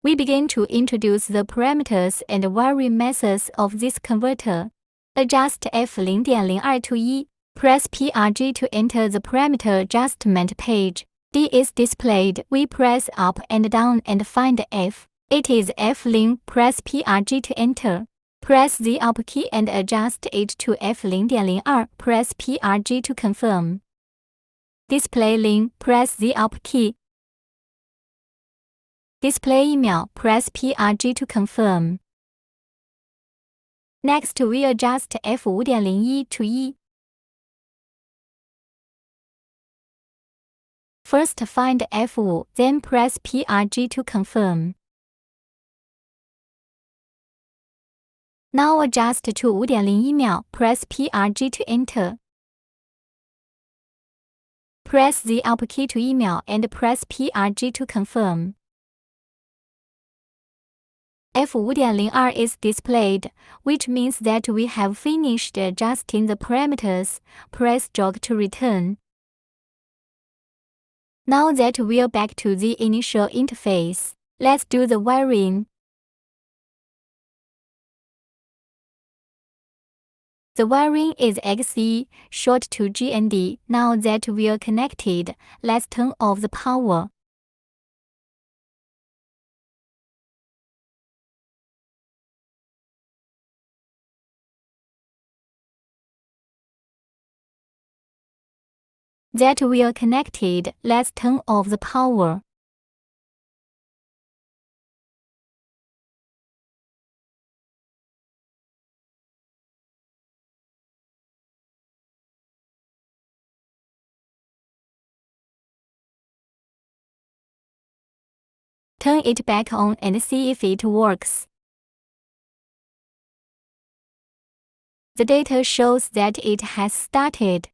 We begin to introduce the parameters and varying methods of this converter. Adjust F0.02 to E. Press PRG to enter the parameter adjustment page. D is displayed. We press up and down and find F. It is F0. Press PRG to enter. Press the up key and adjust it to F0.02. Press PRG to confirm. Display link. Press the up key. Display email. Press PRG to confirm. Next, we adjust F5.01 to E. First find F5, then press PRG to confirm. Now adjust to 5.01 秒, press PRG to enter. Press the up key to email and press PRG to confirm. F5.02 is displayed, which means that we have finished adjusting the parameters. Press jog to return. Now that we are back to the initial interface, let's do the wiring. The wiring is XE, short to GND. Now that we are connected, let's turn off the power. That we are connected, let's turn off the power. Turn it back on and see if it works. The data shows that it has started.